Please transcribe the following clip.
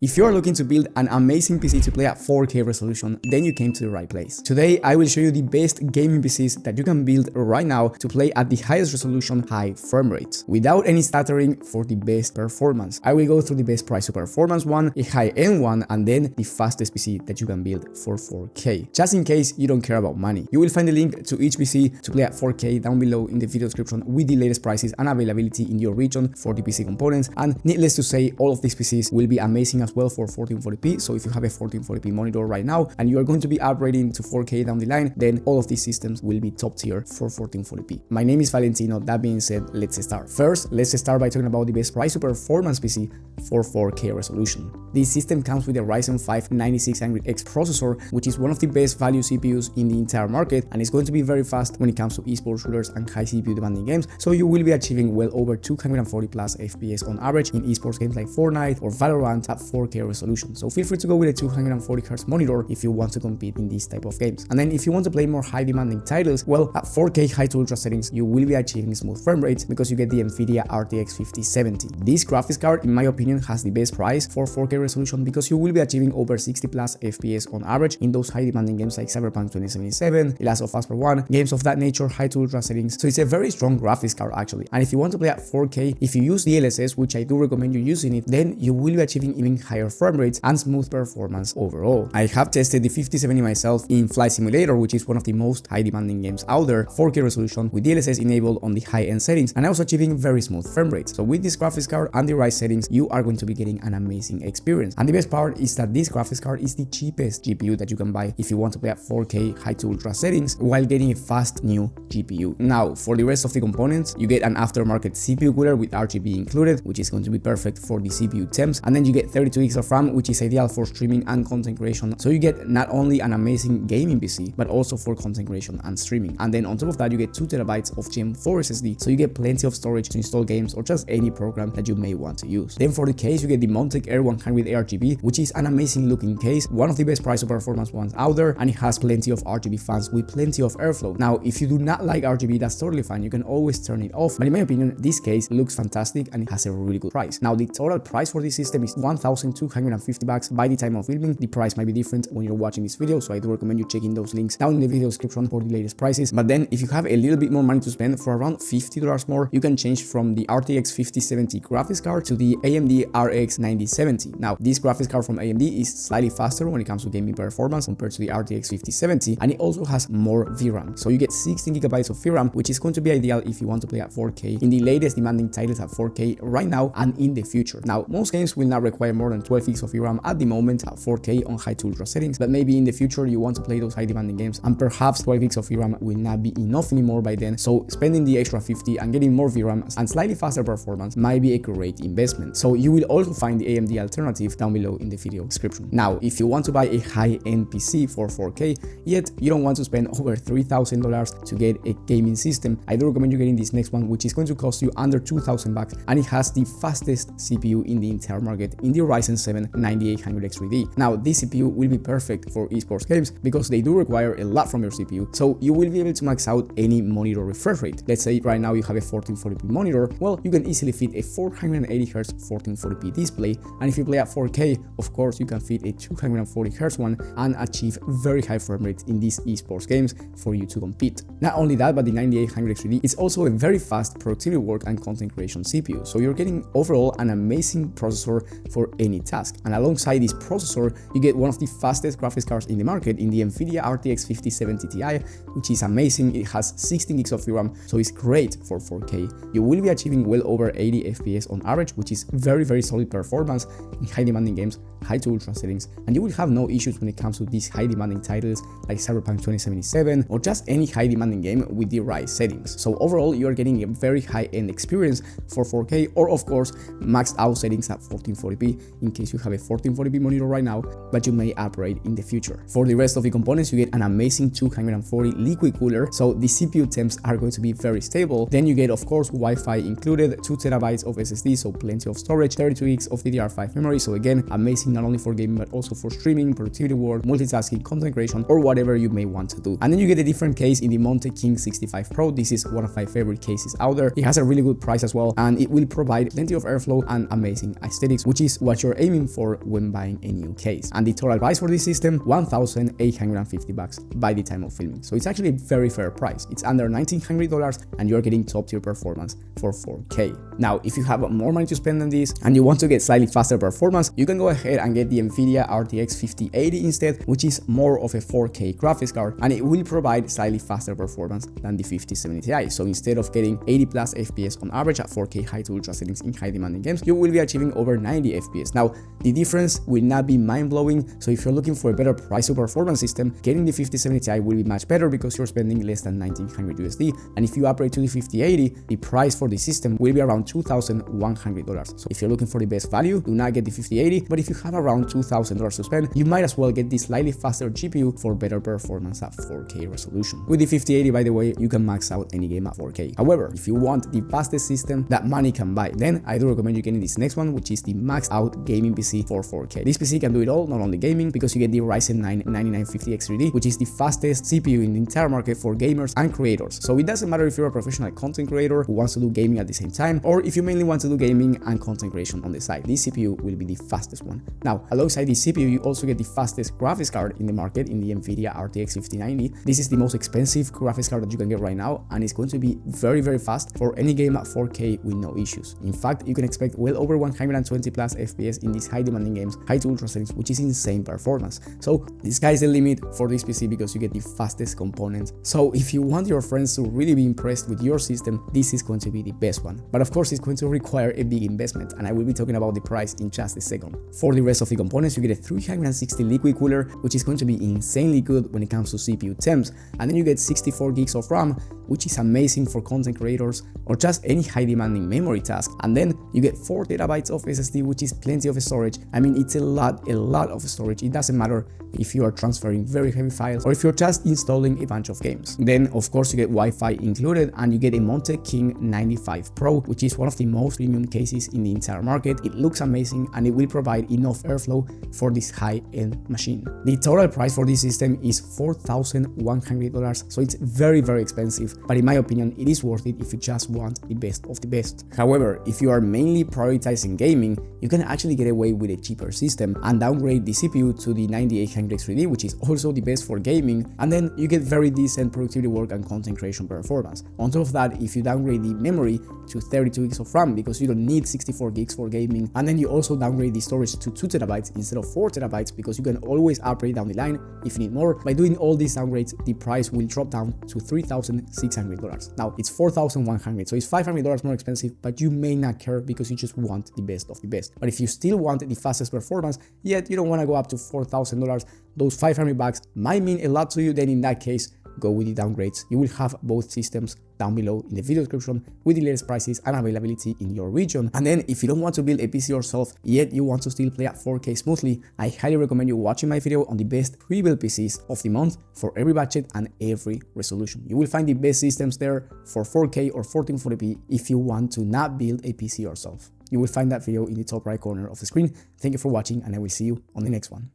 If you are looking to build an amazing PC to play at 4K resolution, then you came to the right place. Today, I will show you the best gaming PCs that you can build right now to play at the highest resolution, high frame rates, without any stuttering for the best performance. I will go through the best price to performance one, a high-end one, and then the fastest PC that you can build for 4K. Just in case you don't care about money. You will find the link to each PC to play at 4K down below in the video description with the latest prices and availability in your region for the PC components. And needless to say, all of these PCs will be amazing as well for 1440p. So if you have a 1440p monitor right now and you are going to be upgrading to 4K down the line, then all of these systems will be top tier for 1440p. My name is Valentino. That being said, let's start. First, let's start by talking about the best price to performance PC for 4K resolution. This system comes with a Ryzen 5 9600X processor, which is one of the best value CPUs in the entire market, and it's going to be very fast when it comes to esports shooters and high CPU demanding games. So you will be achieving well over 240 plus FPS on average in esports games like Fortnite or Valorant at 4K resolution. So feel free to go with a 240Hz monitor if you want to compete in these type of games. And then if you want to play more high demanding titles, well, at 4K high to ultra settings, you will be achieving smooth frame rates because you get the Nvidia RTX 5070. This graphics card, in my opinion, has the best price for 4K resolution because you will be achieving over 60 plus FPS on average in those high demanding games like Cyberpunk 2077, The Last of Us Part 1, games of that nature, high to ultra settings. So it's a very strong graphics card actually. And if you want to play at 4K, if you use DLSS, which I do recommend you using it, then you will be achieving even higher frame rates and smooth performance overall. I have tested the 5070 myself in Flight Simulator, which is one of the most high demanding games out there, 4K resolution with DLSS enabled on the high-end settings, and I was achieving very smooth frame rates. So with this graphics card and the right settings, you are going to be getting an amazing experience. And the best part is that this graphics card is the cheapest GPU that you can buy if you want to play at 4K high to ultra settings while getting a fast new GPU. Now, for the rest of the components, you get an aftermarket CPU cooler with RGB included, which is going to be perfect for the CPU temps, and then you get 32 gigs of RAM, which is ideal for streaming and content creation. So you get not only an amazing gaming PC, but also for content creation and streaming. And then on top of that, you get 2 TB of Gen4 SSD, so you get plenty of storage to install games or just any program that you may want to use. Then for the case, you get the Montec Air 100 RGB, which is an amazing looking case, one of the best price to performance ones out there, and it has plenty of RGB fans with plenty of airflow. Now, if you do not like RGB, that's totally fine. You can always turn it off. But in my opinion, this case looks fantastic and it has a really good price. Now, the total price for this system is $1,250 by the time of filming. The price might be different when you're watching this video, so I do recommend you checking those links down in the video description for the latest prices. But then if you have a little bit more money to spend, for around $50 more, you can change from the RTX 5070 graphics card to the AMD RX 9070. Now, this graphics card from AMD is slightly faster when it comes to gaming performance compared to the RTX 5070, and it also has more VRAM. So you get 16 GB of VRAM, which is going to be ideal if you want to play at 4K in the latest demanding titles at 4K right now and in the future. Now, most games will not require more than 12 gigs of VRAM at the moment at 4K on high to ultra settings, but maybe in the future you want to play those high demanding games and perhaps 12 gigs of VRAM will not be enough anymore by then. So spending the extra 50 and getting more VRAM and slightly faster performance might be a great investment. So you will also find the AMD alternative down below in the video description. Now, if you want to buy a high-end PC for 4K, yet you don't want to spend over $3,000 to get a gaming system, I do recommend you getting this next one, which is going to cost you under $2,000, and it has the fastest CPU in the entire market in the Ryzen 7 9800X 3D. Now, this CPU will be perfect for esports games because they do require a lot from your CPU, so you will be able to max out any monitor refresh rate. Let's say right now you have a 1440p monitor, well, you can easily fit a 480Hz 1440p display, and if you play at 4K, of course, you can fit a 240Hz one and achieve very high frame rates in these esports games for you to compete. Not only that, but the 9800X 3D is also a very fast productivity work and content creation CPU, so you're getting overall an amazing processor for any task. And alongside this processor, you get one of the fastest graphics cards in the market in the Nvidia RTX 5070 Ti, which is amazing. It has 16 gigs of VRAM, so it's great for 4K. You will be achieving well over 80 FPS on average, which is very solid performance in high demanding games, high to ultra settings, and you will have no issues when it comes to these high demanding titles like Cyberpunk 2077 or just any high demanding game with the right settings. So overall, you are getting a very high-end experience for 4K, or of course maxed out settings at 1440p in case you have a 1440p monitor right now, but you may upgrade in the future. For the rest of the components, you get an amazing 240 liquid cooler, so the CPU temps are going to be very stable. Then you get, of course, Wi-Fi included, 2 TB of SSD, so plenty of storage, 32 gigs of DDR5 memory, so again, amazing not only for gaming but also for streaming, productivity work, multitasking, content creation, or whatever you may want to do. And then you get a different case in the Montec King 65 Pro. This is one of my favorite cases out there. It has a really good price as well, and it will provide plenty of airflow and amazing aesthetics, which is what you're what you're aiming for when buying a new case. And the total price for this system, $1,850 by the time of filming. So it's actually a very fair price. It's under $1,900 and you're getting top tier performance for 4K. Now, if you have more money to spend on this and you want to get slightly faster performance, you can go ahead and get the Nvidia RTX 5080 instead, which is more of a 4K graphics card, and it will provide slightly faster performance than the 5070 Ti. So instead of getting 80 plus FPS on average at 4K high to ultra settings in high demanding games, you will be achieving over 90 FPS. Now, the difference will not be mind-blowing, so if you're looking for a better price to performance system, getting the 5070 Ti will be much better because you're spending less than 1900 USD, and if you upgrade to the 5080, the price for the system will be around $2,100. So if you're looking for the best value, do not get the 5080, but if you have around $2,000 to spend, you might as well get the slightly faster GPU for better performance at 4K resolution. With the 5080, by the way, you can max out any game at 4K. However, if you want the fastest system that money can buy, then I do recommend you getting this next one, which is the maxed out gaming PC for 4K. This PC can do it all, not only gaming, because you get the Ryzen 9 9950X3D, which is the fastest CPU in the entire market for gamers and creators. So it doesn't matter if you're a professional content creator who wants to do gaming at the same time, or if you mainly want to do gaming and content creation on the side. This CPU will be the fastest one. Now, alongside this CPU, you also get the fastest graphics card in the market in the Nvidia RTX 5090. This is the most expensive graphics card that you can get right now, and it's going to be very, very fast for any game at 4K with no issues. In fact, you can expect well over 120 plus FPS in these high demanding games, high to ultra settings, which is insane performance. So the sky's the limit for this PC because you get the fastest components. So if you want your friends to really be impressed with your system, this is going to be the best one. But of course, it's going to require a big investment, and I will be talking about the price in just a second. For the rest of the components, you get a 360 liquid cooler, which is going to be insanely good when it comes to CPU temps, and then you get 64 gigs of RAM, which is amazing for content creators or just any high demanding memory task. And then you get 4 terabytes of SSD, which is plenty of storage. I mean, it's a lot of storage. It doesn't matter if you are transferring very heavy files or if you're just installing a bunch of games. Then of course you get Wi-Fi included, and you get a Monte King 95 Pro, which is one of the most premium cases in the entire market. It looks amazing and it will provide enough airflow for this high-end machine. The total price for this system is $4,100, so it's very, very expensive, but in my opinion, it is worth it if you just want the best of the best. However, if you are mainly prioritizing gaming, you can actually get away with a cheaper system and downgrade the CPU to the 9800X3D, which is also the best for gaming, and then you get very decent productivity work and content creation performance. On top of that, if you downgrade the memory to 32 gigs of RAM because you don't need 64 gigs for gaming, and then you also downgrade the storage to 2 terabytes instead of 4 terabytes because you can always upgrade down the line if you need more. By doing all these downgrades, the price will drop down to $3,600. Now it's $4,100, so it's $500 more expensive, but you may not care because you just want the best of the best. But if you still want the fastest performance, yet you don't want to go up to $4,000, those $500 might mean a lot to you, then in that case, go with the downgrades. You will have both systems down below in the video description with the latest prices and availability in your region. And then if you don't want to build a PC yourself, yet you want to still play at 4K smoothly, I highly recommend you watching my video on the best pre-built PCs of the month for every budget and every resolution. You will find the best systems there for 4K or 1440p if you want to not build a PC yourself. You will find that video in the top right corner of the screen. Thank you for watching, and I will see you on the next one.